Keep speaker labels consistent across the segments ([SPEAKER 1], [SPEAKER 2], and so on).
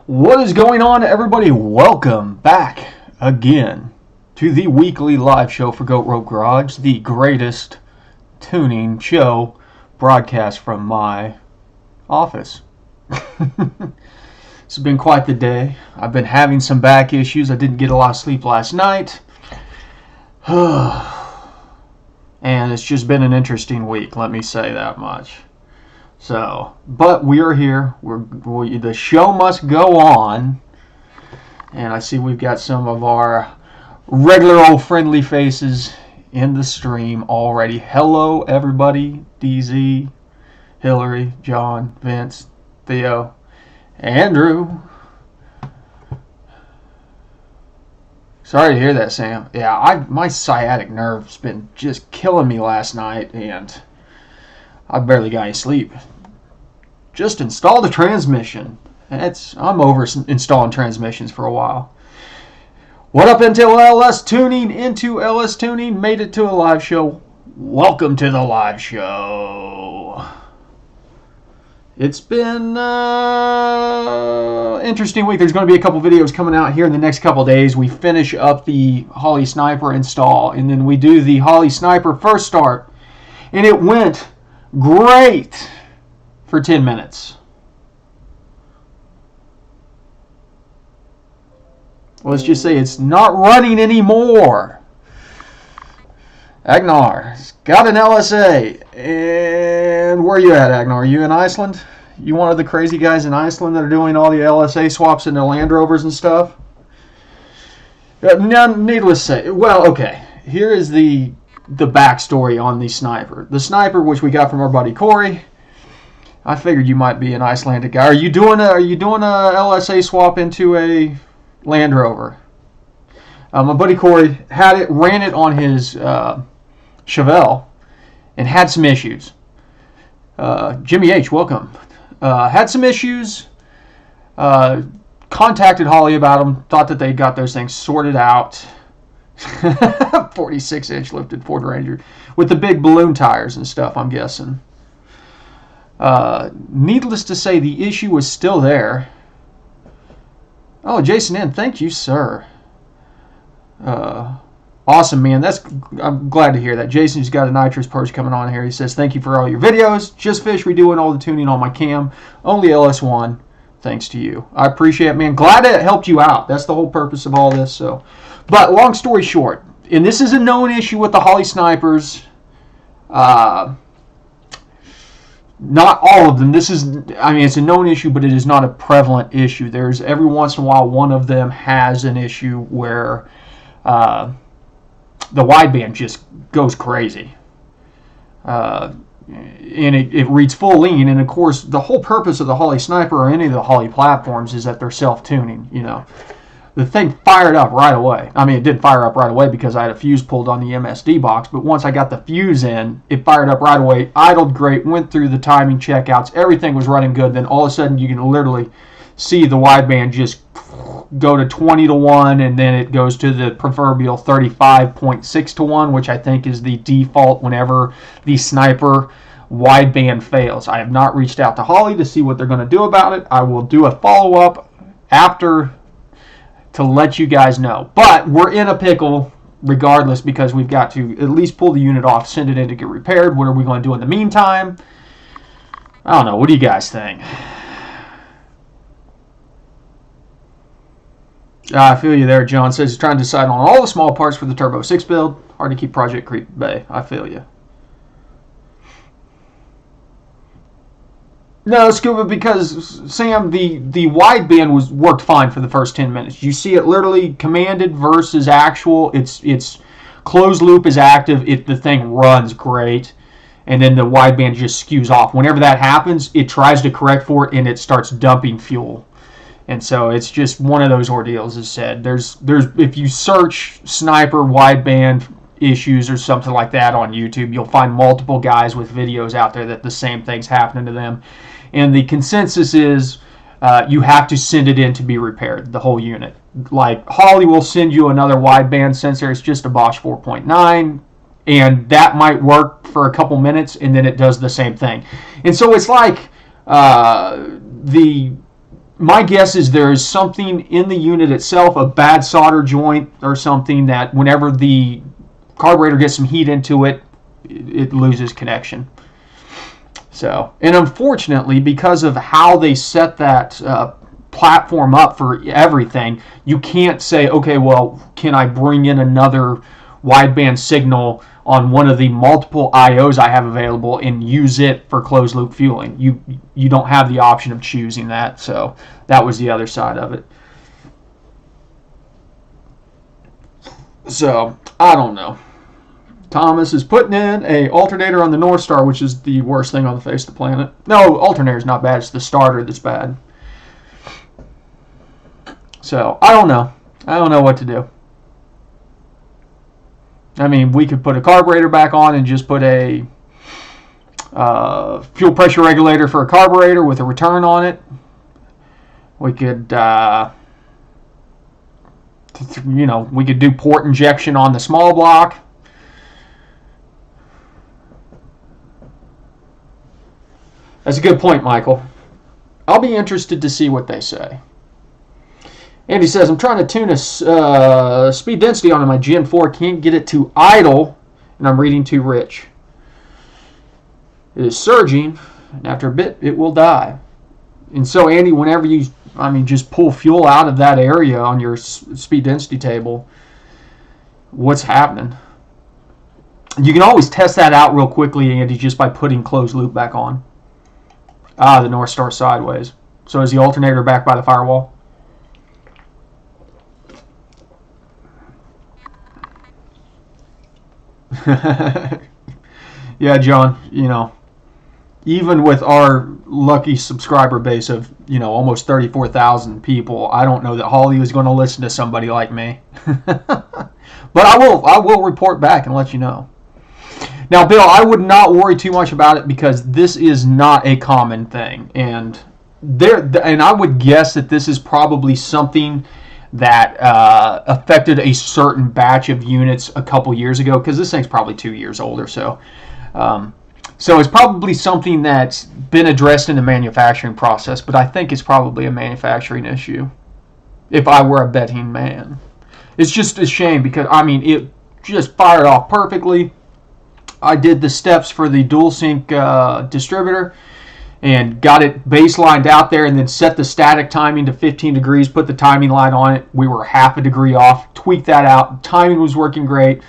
[SPEAKER 1] What is going on, everybody? Welcome back again to the weekly live show for Goat Rope Garage, the greatest tuning show broadcast from my office. It's been quite the day. I've been having some back issues. I didn't get a lot of sleep last night. And it's just been an interesting week, let me say that much. So, but we are here. The show must go on. And I see we've got some of our regular old friendly faces in the stream already. Hello, everybody. DZ, Hillary, John, Vince, Theo, Andrew. Sorry to hear that, Sam. Yeah, my sciatic nerve's been just killing me last night, and I barely got any sleep. Just installed a transmission. I'm over installing transmissions for a while. What up, into LS Tuning? Made it to a live show. Welcome to the live show. It's been an interesting week. There's going to be a couple videos coming out here in the next couple days. We finish up the Holley Sniper install, and then we do the Holley Sniper first start. And it went great for 10 minutes. Let's just say it's not running anymore. Agnar's got an LSA. And where are you at, Agnar? Are you in Iceland? You one of the crazy guys in Iceland that are doing all the LSA swaps into Land Rovers and stuff? Now, needless to say, well, okay. Here is the backstory on the Sniper. The Sniper, which we got from our buddy Corey. I figured you might be an Icelandic guy. Are you doing a LSA swap into a Land Rover? My buddy Corey ran it on his Chevelle, and had some issues. Jimmy H, welcome. Had some issues. Contacted Holley about them. Thought that they got those things sorted out. 46-inch lifted Ford Ranger with the big balloon tires and stuff, I'm guessing. Needless to say, the issue was still there. Oh, Jason N, thank you, sir. Awesome, man. I'm glad to hear that. Jason's got a nitrous purge coming on here. He says, thank you for all your videos. Just fish redoing all the tuning on my cam. Only LS1. Thanks to you. I appreciate it, man. Glad it helped you out. That's the whole purpose of all this. So, but long story short, and this is a known issue with the Holley Snipers. Not all of them. It's a known issue, but it is not a prevalent issue. There's every once in a while one of them has an issue where the wideband just goes crazy. And it reads full lean, and of course the whole purpose of the Holley Sniper or any of the Holley platforms is that they're self-tuning. The thing fired up right away. It did fire up right away because I had a fuse pulled on the MSD box, but once I got the fuse in, it fired up right away, idled great, went through the timing checkouts, everything was running good. Then all of a sudden you can literally see the wideband just go to 20 to 1, and then it goes to the proverbial 35.6 to 1, which I think is the default whenever the Sniper wideband fails. I have not reached out to Holley to see what they're going to do about it. I will do a follow-up after to let you guys know. But we're in a pickle regardless because we've got to at least pull the unit off, send it in to get repaired. What are we going to do in the meantime? I don't know. What do you guys think? I feel you there. John says he's trying to decide on all the small parts for the Turbo 6 build. Hard to keep Project Creep at bay. I feel you. No, Scuba, because, Sam, the wideband worked fine for the first 10 minutes. You see it literally commanded versus actual. It's closed loop is active. The thing runs great. And then the wideband just skews off. Whenever that happens, it tries to correct for it, and it starts dumping fuel. And so it's just one of those ordeals, as said. There's if you search Sniper wideband issues or something like that on YouTube, you'll find multiple guys with videos out there that the same thing's happening to them. And the consensus is you have to send it in to be repaired, the whole unit. Like Holley will send you another wideband sensor. It's just a Bosch 4.9. And that might work for a couple minutes, and then it does the same thing. And so it's like the my guess is there is something in the unit itself, a bad solder joint or something, that whenever the carburetor gets some heat into it, it loses connection. So, and unfortunately, because of how they set that platform up for everything, you can't say, okay, well, can I bring in another wideband signal on one of the multiple IOs I have available and use it for closed loop fueling. You don't have the option of choosing that, so that was the other side of it. So, I don't know. Thomas is putting in a alternator on the North Star, which is the worst thing on the face of the planet. No, alternator is not bad. It's the starter that's bad. So, I don't know. I don't know what to do. I mean, we could put a carburetor back on and just put a fuel pressure regulator for a carburetor with a return on it. We could, we could do port injection on the small block. That's a good point, Michael. I'll be interested to see what they say. Andy says, I'm trying to tune a speed density on my Gen 4. Can't get it to idle, and I'm reading too rich. It is surging, and after a bit, it will die. And so, Andy, whenever you, just pull fuel out of that area on your speed density table, what's happening? You can always test that out real quickly, Andy, just by putting closed loop back on. The North Star sideways. So is the alternator back by the firewall? Yeah, John, even with our lucky subscriber base of, almost 34,000 people, I don't know that Holley is going to listen to somebody like me. But I will report back and let you know. Now, Bill, I would not worry too much about it because this is not a common thing. And I would guess that this is probably something that affected a certain batch of units a couple years ago, because this thing's probably 2 years old or so. So it's probably something that's been addressed in the manufacturing process, but I think it's probably a manufacturing issue, if I were a betting man. It's just a shame because, it just fired off perfectly. I did the steps for the dual sync distributor and got it baselined out there and then set the static timing to 15 degrees, put the timing light on it. We were half a degree off, tweaked that out. Timing was working great.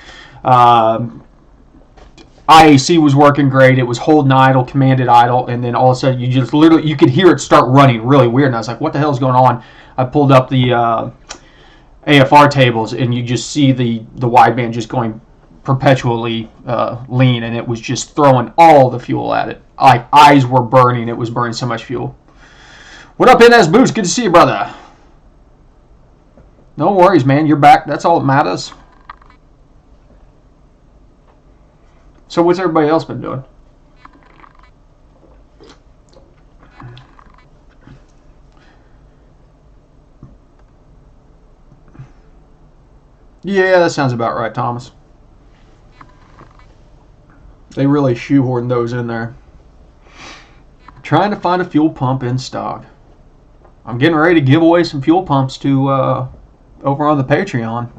[SPEAKER 1] IAC was working great. It was holding idle, commanded idle, and then all of a sudden you could hear it start running really weird. And I was like, what the hell is going on? I pulled up the AFR tables and you just see the wideband just going perpetually lean, and it was just throwing all the fuel at it. Like, eyes were burning. It was burning so much fuel. What up, NS Boost? Good to see you, brother. No worries, man. You're back. That's all that matters. So what's everybody else been doing? Yeah, that sounds about right, Thomas. They really shoehorned those in there. Trying to find a fuel pump in stock. I'm getting ready to give away some fuel pumps to over on the Patreon.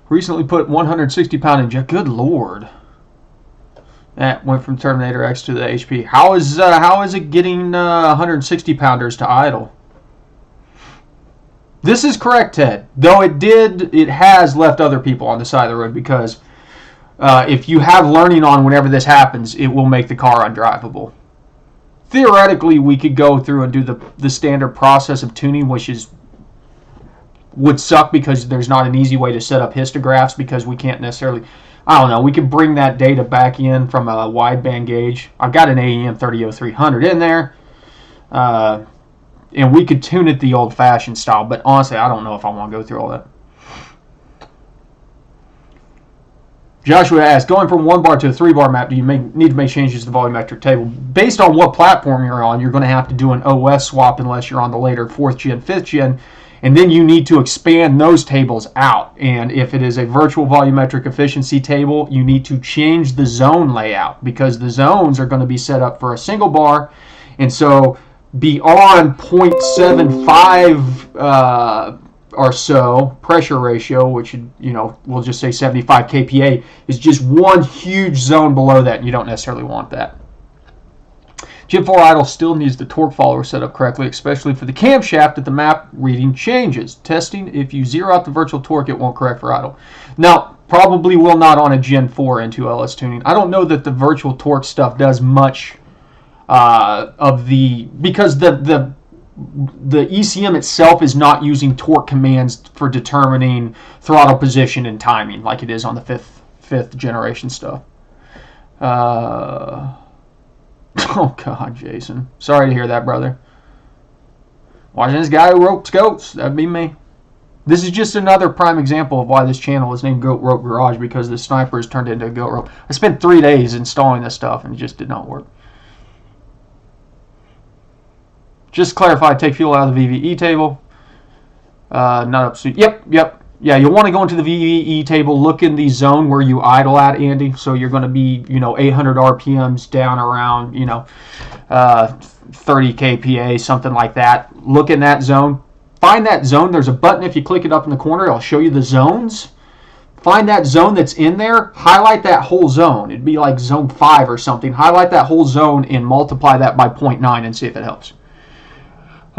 [SPEAKER 1] Recently put 160-pound inject. Good Lord. That went from Terminator X to the HP. How is it getting 160-pounders to idle? This is correct, Ted. Though it has left other people on the side of the road, because if you have learning on whenever this happens, it will make the car undrivable. Theoretically, we could go through and do the standard process of tuning, which would suck because there's not an easy way to set up histographs, because we can't necessarily, I don't know, we could bring that data back in from a wideband gauge. I've got an AEM 300300 in there, and we could tune it the old-fashioned style, but honestly, I don't know if I want to go through all that. Joshua asks, going from 1-bar to a 3-bar map, do you need to make changes to the volumetric table? Based on what platform you're on, you're going to have to do an OS swap unless you're on the later 4th gen, 5th gen, and then you need to expand those tables out. And if it is a virtual volumetric efficiency table, you need to change the zone layout, because the zones are going to be set up for a single bar, and so beyond 0.75 or so pressure ratio, which, you know, we'll just say 75 kPa, is just one huge zone below that, and you don't necessarily want that. Gen 4 idle still needs the torque follower set up correctly, especially for the camshaft if the map reading changes. Testing, if you zero out the virtual torque, it won't correct for idle. Now, probably will not on a Gen 4 into LS tuning. I don't know that the virtual torque stuff does much because the ECM itself is not using torque commands for determining throttle position and timing like it is on the fifth generation stuff. Oh God, Jason, sorry to hear that, brother. Watching this guy who ropes goats, that'd be me. This is just another prime example of why this channel is named Goat Rope Garage, because the sniper has turned into a goat rope. I spent 3 days installing this stuff and it just did not work. Just to clarify, take fuel out of the VVE table. Not up. Yep. Yeah, you'll want to go into the VVE table, look in the zone where you idle at, Andy. So you're going to be, 800 RPMs down around, 30 kPa, something like that. Look in that zone. Find that zone. There's a button. If you click it up in the corner, it'll show you the zones. Find that zone that's in there. Highlight that whole zone. It'd be like zone 5 or something. Highlight that whole zone and multiply that by 0.9 and see if it helps.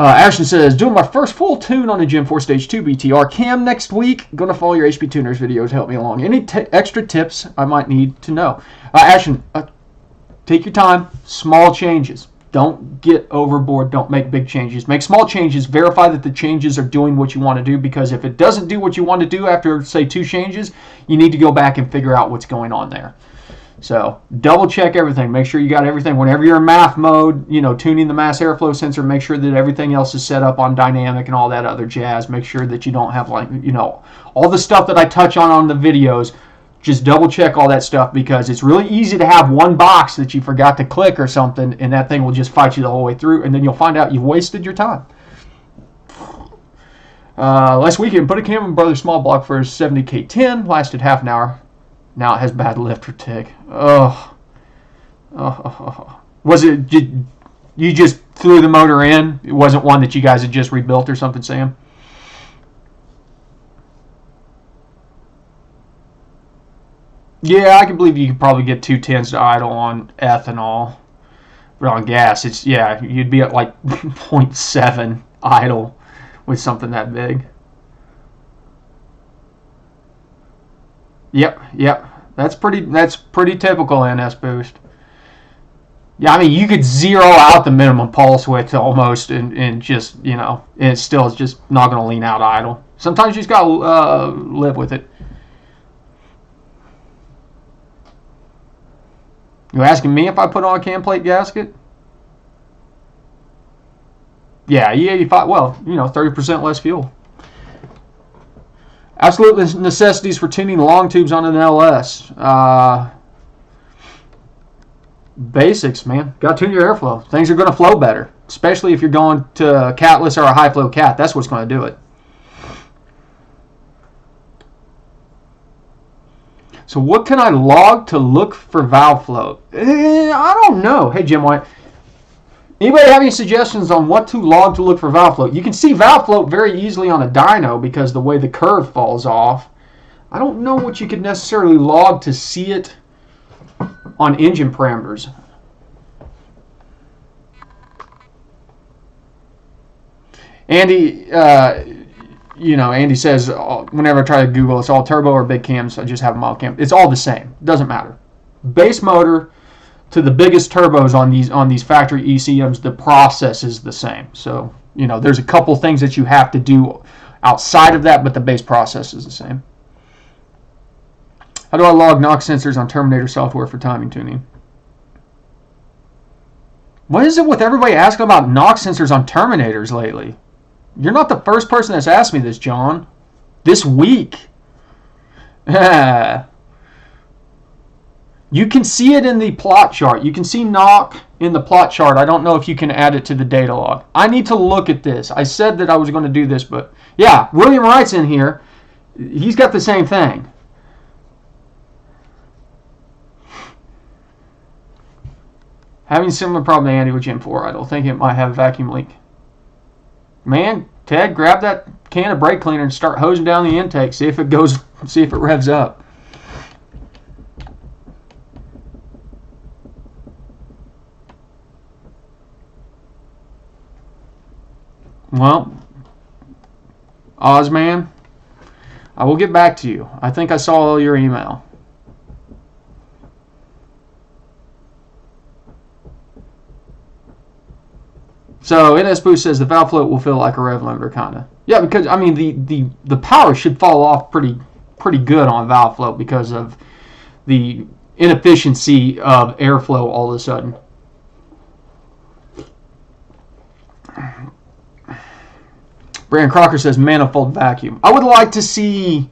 [SPEAKER 1] Ashton says, doing my first full tune on a Gen 4 Stage 2 BTR cam next week. Going to follow your HP Tuners videos. Help me along. Any extra tips I might need to know? Ashton, take your time. Small changes. Don't get overboard. Don't make big changes. Make small changes. Verify that the changes are doing what you want to do, because if it doesn't do what you want to do after, say, 2 changes, you need to go back and figure out what's going on there. So double check everything. Make sure you got everything. Whenever you're in math mode, tuning the mass airflow sensor, make sure that everything else is set up on dynamic and all that other jazz. Make sure that you don't have all the stuff that I touch on the videos. Just double check all that stuff, because it's really easy to have one box that you forgot to click or something, and that thing will just fight you the whole way through, and then you'll find out you've wasted your time. Last weekend, put a Cameron Brothers small block for a 70K10, lasted half an hour. Now it has bad lift or tick. Oh. Was it, you just threw the motor in? It wasn't one that you guys had just rebuilt or something, Sam? Yeah, I can believe you could probably get 210s to idle on ethanol. But on gas, you'd be at like 0.7 idle with something that big. Yep. That's pretty typical NS boost. Yeah, I mean, you could zero out the minimum pulse width almost, and just, and it still is just not going to lean out idle. Sometimes you just got to live with it. You asking me if I put on a cam plate gasket? Yeah, E85. Well, 30% less fuel. Absolute necessities for tuning long tubes on an LS. Basics, man. Got to tune your airflow. Things are going to flow better, especially if you're going to a catless or a high flow cat. That's what's going to do it. So what can I log to look for valve flow? I don't know. Hey, Jim White. Anybody have any suggestions on what to log to look for valve float? You can see valve float very easily on a dyno because the way the curve falls off. I don't know what you could necessarily log to see it on engine parameters. Andy, Andy says whenever I try to Google, it's all turbo or big cams. I just have a mild cam. It's all the same. It doesn't matter. Base motor to the biggest turbos on these factory ECMs, the process is the same. So, there's a couple things that you have to do outside of that, but the base process is the same. How do I log knock sensors on Terminator software for timing tuning? What is it with everybody asking about knock sensors on Terminators lately? You're not the first person that's asked me this, John. This week. You can see it in the plot chart. You can see knock in the plot chart. I don't know if you can add it to the data log. I need to look at this. I said that I was going to do this, but yeah, William Wright's in here. He's got the same thing. Having similar problem to Andy with Gen 4 idle. Think it might have a vacuum leak. Man, Ted, grab that can of brake cleaner and start hosing down the intake. See if it goes. See if it revs up. Well, Ozman, I will get back to you. I think I saw your email. So NS Boost says the valve float will feel like a rev limiter, kinda. Yeah, because I mean the power should fall off pretty good on valve float because of the inefficiency of airflow all of a sudden. Brandon Crocker says manifold vacuum. I would like to see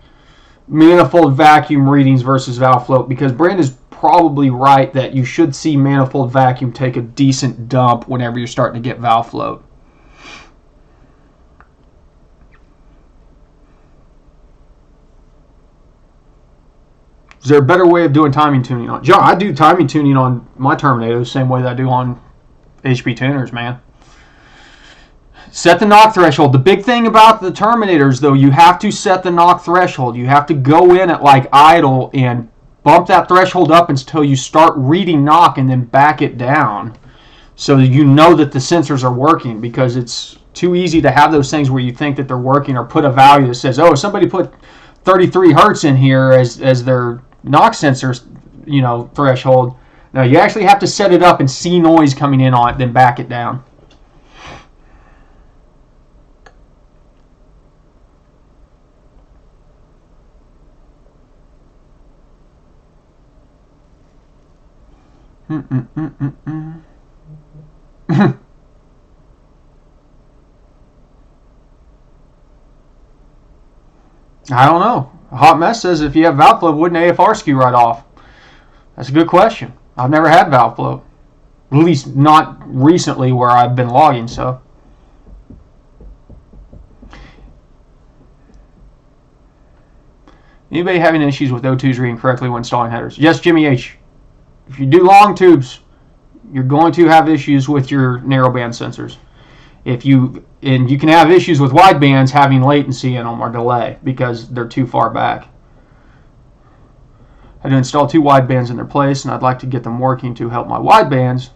[SPEAKER 1] manifold vacuum readings versus valve float because Brandon's probably right that you should see manifold vacuum take a decent dump whenever you're starting to get valve float. Is there a better way of doing timing tuning on? John, I do timing tuning on my Terminator the same way that I do on HP tuners, man. Set the knock threshold. The big thing about the Terminators, though, you have to set the knock threshold. You have to go in at like idle and bump that threshold up until you start reading knock and then back it down so that you know that the sensors are working, because it's too easy to have those things where you think that they're working or put a value that says, oh, somebody put 33 hertz in here as their knock sensor, threshold. Now you actually have to set it up and see noise coming in on it, then back it down. I don't know. Hot Mess says if you have valve flow, wouldn't AFR skew right off? That's a good question. I've never had valve flow. At least not recently where I've been logging, so. Anybody having issues with O2s reading correctly when installing headers? Yes, Jimmy H. If you do long tubes, you're going to have issues with your narrowband sensors. And you can have issues with wide bands having latency in them or delay because they're too far back. I had to install 2 wide bands in their place, and I'd like to get them working to help my wide bands.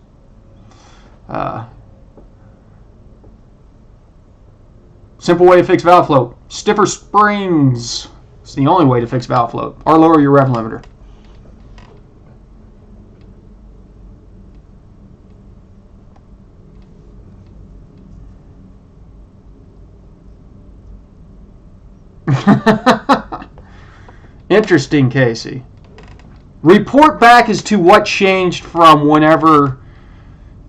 [SPEAKER 1] Simple way to fix valve float. Stiffer springs. It's the only way to fix valve float. Or lower your rev limiter. Interesting, Casey. Report back as to what changed from whenever,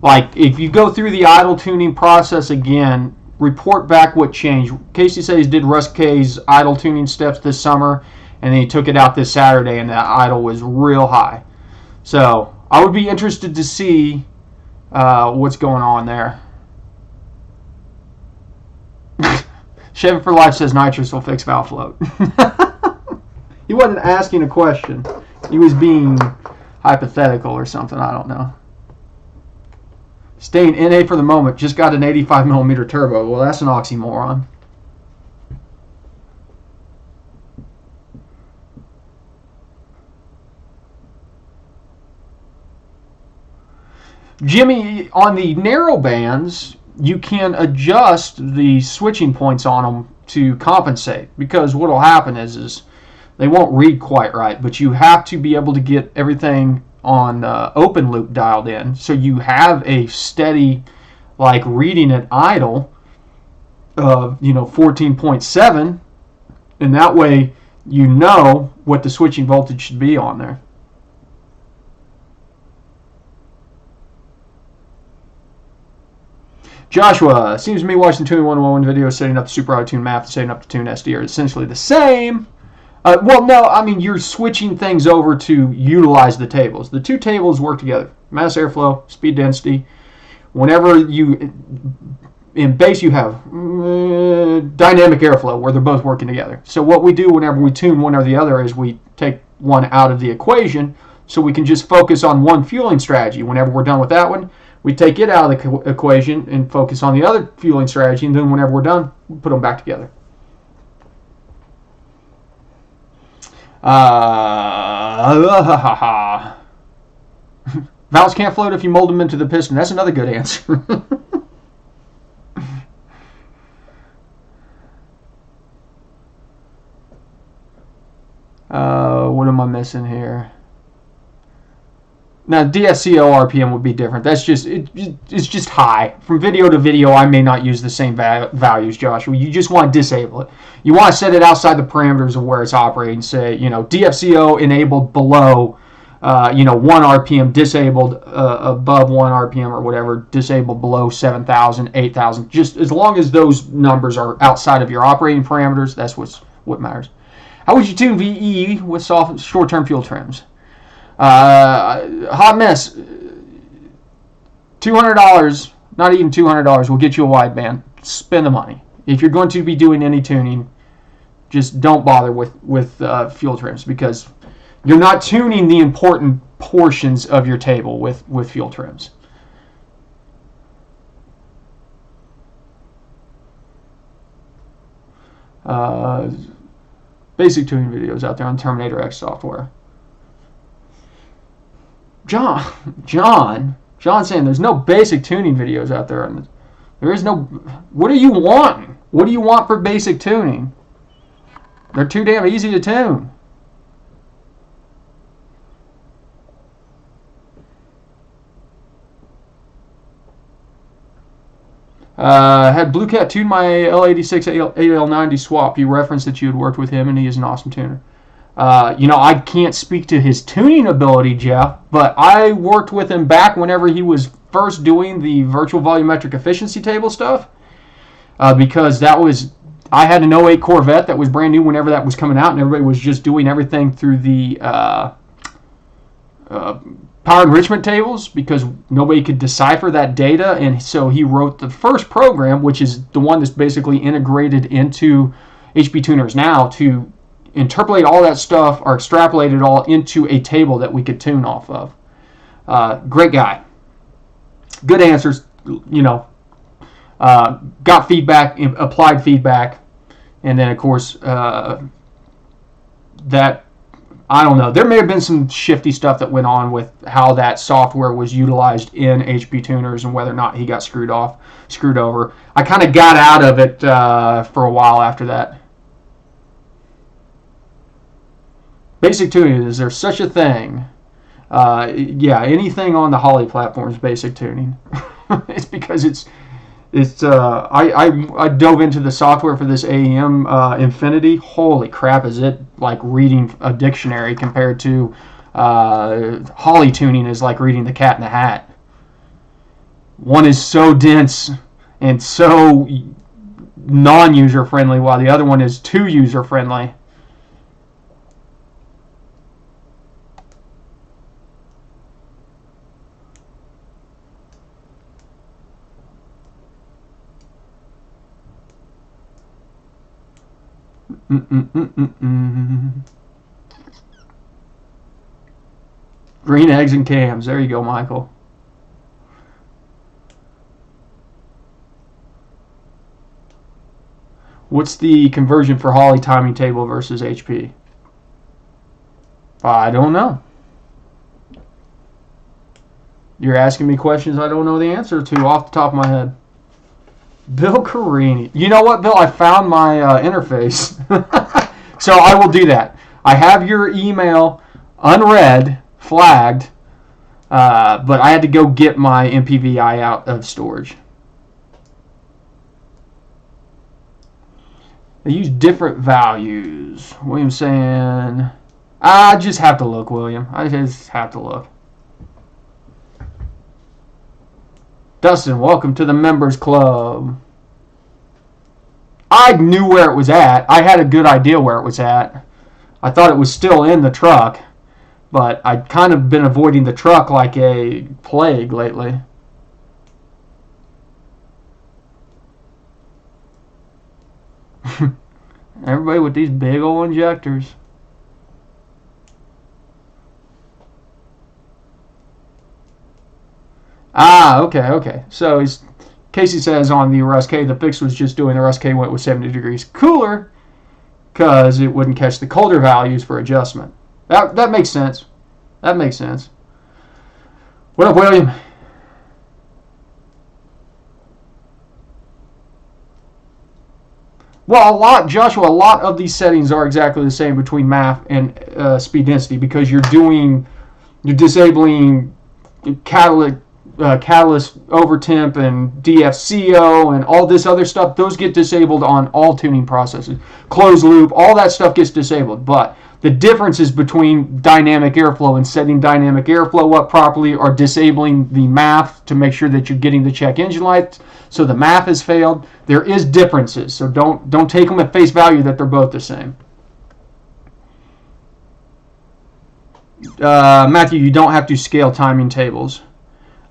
[SPEAKER 1] like, if you go through the idle tuning process again, report back what changed. Casey says he did Russ K's idle tuning steps this summer, and then he took it out this Saturday, and that idle was real high. So I would be interested to see what's going on there. Chevy for Life says nitrous will fix valve float. He wasn't asking a question. He was being hypothetical or something. I don't know. Staying NA for the moment. Just got an 85mm turbo. Well, that's an oxymoron. Jimmy, on the narrow bands, you can adjust the switching points on them to compensate, because what will happen is they won't read quite right, but you have to be able to get everything on open loop dialed in, so you have a steady, like, reading at idle of 14.7, and that way you know what the switching voltage should be on there. Joshua, seems to me watching the Tuning 101 video setting up the Super Auto Tune map and setting up the Tune SD are essentially the same. Well, no, I mean, you're switching things over to utilize the tables. The two tables work together. Mass airflow, speed density. Whenever in base you have dynamic airflow where they're both working together. So what we do whenever we tune one or the other is we take one out of the equation so we can just focus on one fueling strategy. Whenever we're done with that one, we take it out of the equation and focus on the other fueling strategy, and then whenever we're done, we put them back together. Valves can't float if you mold them into the piston. That's another good answer. What am I missing here? Now, DSCO RPM would be different. That's just it's just high. From video to video, I may not use the same values, Joshua. You just want to disable it. You want to set it outside the parameters of where it's operating. Say, DFCO enabled below, 1 RPM, disabled above 1 RPM or whatever, disabled below 7,000, 8,000. Just as long as those numbers are outside of your operating parameters, that's what matters. How would you tune VE with short-term fuel trims? Hot mess. $200, not even $200, will get you a wideband. Spend the money. If you're going to be doing any tuning, just don't bother with fuel trims, because you're not tuning the important portions of your table with fuel trims. Basic tuning videos out there on Terminator X software. John's saying there's no basic tuning videos out there. There is no. What are you wanting? What do you want for basic tuning? They're too damn easy to tune. Had Blue Cat tuned my L86 8L90 swap. You referenced that you had worked with him, and he is an awesome tuner. I can't speak to his tuning ability, Jeff, but I worked with him back whenever he was first doing the virtual volumetric efficiency table stuff, because I had an '08 Corvette that was brand new whenever that was coming out, and everybody was just doing everything through the power enrichment tables because nobody could decipher that data, and so he wrote the first program, which is the one that's basically integrated into HP tuners now, to interpolate all that stuff or extrapolate it all into a table that we could tune off of. Great guy. Good answers, got feedback, applied feedback, and then of course that, I don't know, there may have been some shifty stuff that went on with how that software was utilized in HP tuners and whether or not he got screwed over. I kind of got out of it for a while after that. Basic tuning, is there such a thing? Yeah, anything on the Holley platform is basic tuning. It's because I dove into the software for this AEM Infinity. Holy crap, is it like reading a dictionary compared to Holley tuning is like reading the Cat in the Hat. One is so dense and so non-user friendly, while the other one is too user friendly. Green eggs and cams. There you go, Michael. What's the conversion for Holley timing table versus HP? I don't know. You're asking me questions I don't know the answer to off the top of my head. Bill Carini. You know what, Bill? I found my interface. So I will do that. I have your email unread, flagged, but I had to go get my MPVI out of storage. They use different values. William's saying, I just have to look, William. I just have to look. Dustin, welcome to the members club. I knew where it was at. I had a good idea where it was at. I thought it was still in the truck, but I'd kind of been avoiding the truck like a plague lately. Everybody with these big old injectors. Ah, okay, okay. So Casey says on the RSK, the fix was just doing the RSK when it was 70 degrees cooler because it wouldn't catch the colder values for adjustment. That makes sense. That makes sense. What up, William? Well, Joshua, a lot of these settings are exactly the same between MAF and speed density because you're disabling catalyst over temp and DFCO and all this other stuff. Those get disabled on all tuning processes. Closed loop, all that stuff gets disabled. But the difference is between dynamic airflow and setting dynamic airflow up properly or disabling the MAF to make sure that you're getting the check engine light so the MAF has failed. There is differences, so don't take them at face value that they're both the same. Matthew, you don't have to scale timing tables.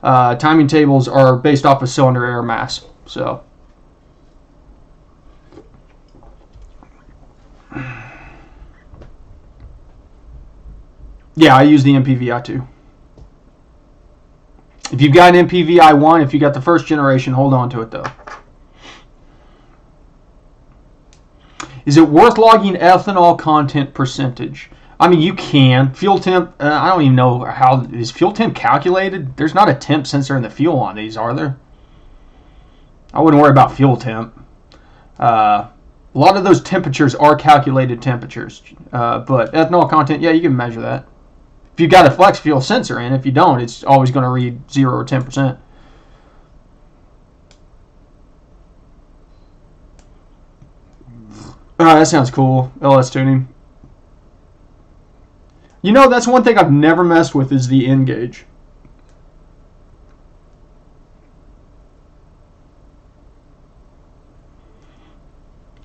[SPEAKER 1] Timing tables are based off of cylinder air mass. So, yeah, I use the MPVI too. If you've got an MPVI 1, if you got the first generation, hold on to it though. Is it worth logging ethanol content percentage? I mean, you can. Fuel temp, I don't even know how, is fuel temp calculated? There's not a temp sensor in the fuel on these, are there? I wouldn't worry about fuel temp. A lot of those temperatures are calculated temperatures. But ethanol content, yeah, you can measure that. If you've got a flex fuel sensor in, if you don't, it's always going to read 0 or 10%. That sounds cool. LS tuning. You know, that's one thing I've never messed with is the N gauge.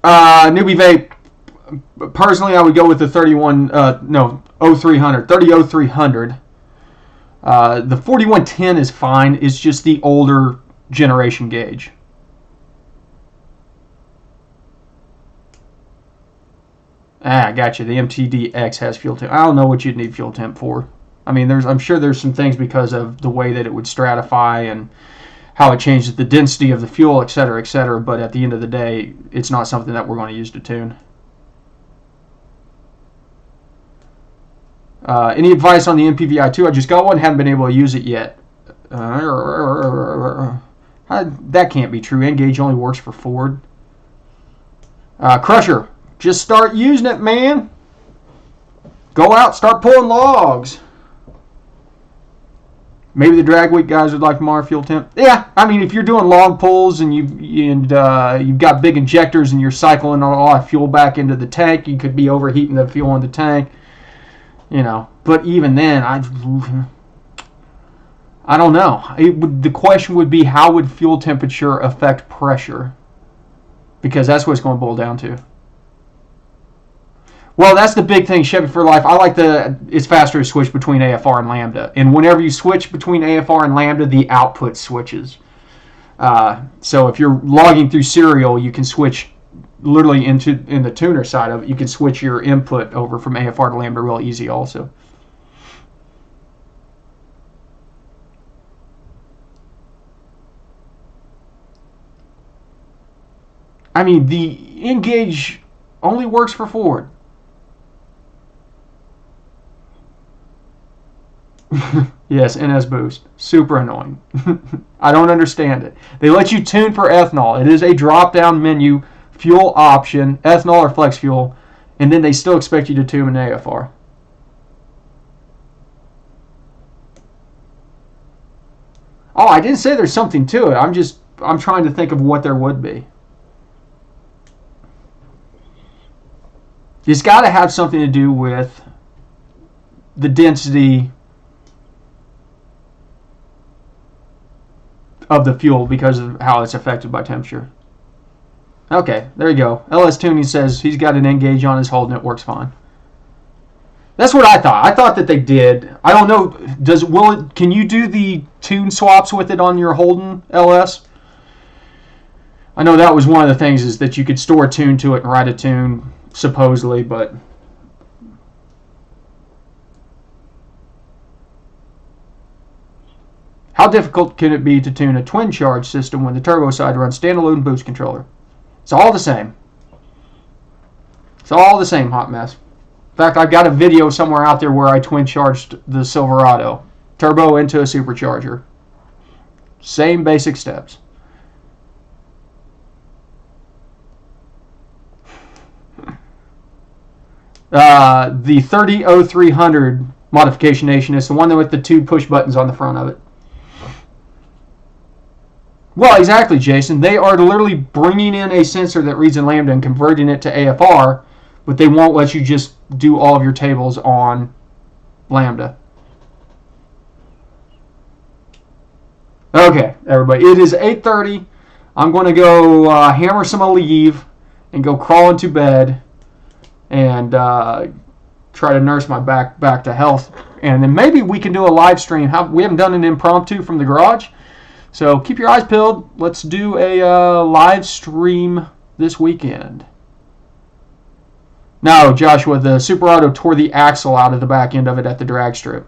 [SPEAKER 1] Newbie vape. Personally, I would go with the 300300. The 4110 is fine. It's just the older generation gauge. I got you. The MTDX has fuel temp. I don't know what you'd need fuel temp for. I mean, I'm sure there's some things because of the way that it would stratify and how it changes the density of the fuel, et cetera, et cetera. But at the end of the day, it's not something that we're going to use to tune. Any advice on the MPVI2? I just got one. Haven't been able to use it yet. That can't be true. N-Gauge only works for Ford. Crusher. Just start using it, man. Go out, start pulling logs. Maybe the drag week guys would like more fuel temp. Yeah, I mean, if you're doing log pulls and you've got big injectors and you're cycling a lot of fuel back into the tank, you could be overheating the fuel in the tank. You know, but even then, I don't know. The question would be, how would fuel temperature affect pressure? Because that's what it's going to boil down to. Well, that's the big thing, Chevy for Life. I like it's faster to switch between AFR and Lambda. And whenever you switch between AFR and Lambda, the output switches. So if you're logging through serial, you can switch literally in the tuner side of it. You can switch your input over from AFR to Lambda real easy also. I mean, the N-Gauge only works for Ford. Yes, NS Boost. Super annoying. I don't understand it. They let you tune for ethanol. It is a drop-down menu, fuel option, ethanol or flex fuel, and then they still expect you to tune an AFR. Oh, I didn't say there's something to it. I'm trying to think of what there would be. It's got to have something to do with the density of the fuel because of how it's affected by temperature. Okay, there you go. LS Tuning says he's got an N-Gauge on his hold and it works fine. That's what I thought. I thought that they did. I don't know. Can you do the tune swaps with it on your Holden LS? I know that was one of the things, is that you could store a tune to it and write a tune, supposedly, but How difficult can it be to tune a twin charge system when the turbo side runs standalone boost controller? It's all the same. It's all the same, hot mess. In fact, I've got a video somewhere out there where I twin charged the Silverado. Turbo into a supercharger. Same basic steps. The 300300 modification nation is the one with the 2 push buttons on the front of it. Well, exactly, Jason. They are literally bringing in a sensor that reads in Lambda and converting it to AFR, but they won't let you just do all of your tables on Lambda. Okay, everybody. It is 8:30. I'm going to go hammer some Aleve and go crawl into bed and try to nurse my back to health. And then maybe we can do a live stream. We haven't done an impromptu from the garage. So keep your eyes peeled. Let's do a live stream this weekend. No, Joshua, the Super Auto tore the axle out of the back end of it at the drag strip.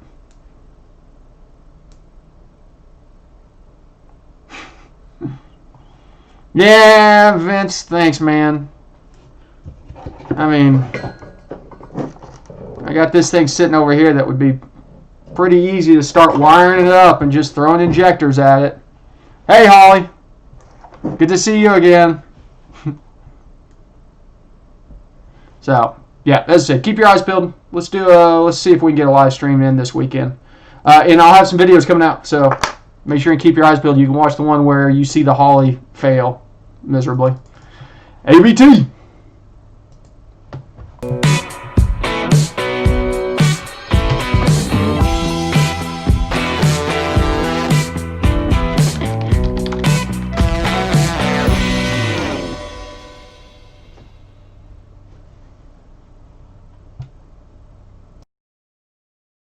[SPEAKER 1] Yeah, Vince, thanks, man. I mean, I got this thing sitting over here that would be pretty easy to start wiring it up and just throwing injectors at it. Hey, Holly. Good to see you again. So, yeah, as I said, keep your eyes peeled. Let's see if we can get a live stream in this weekend. And I'll have some videos coming out, so make sure and keep your eyes peeled. You can watch the one where you see the Holley fail miserably. ABT!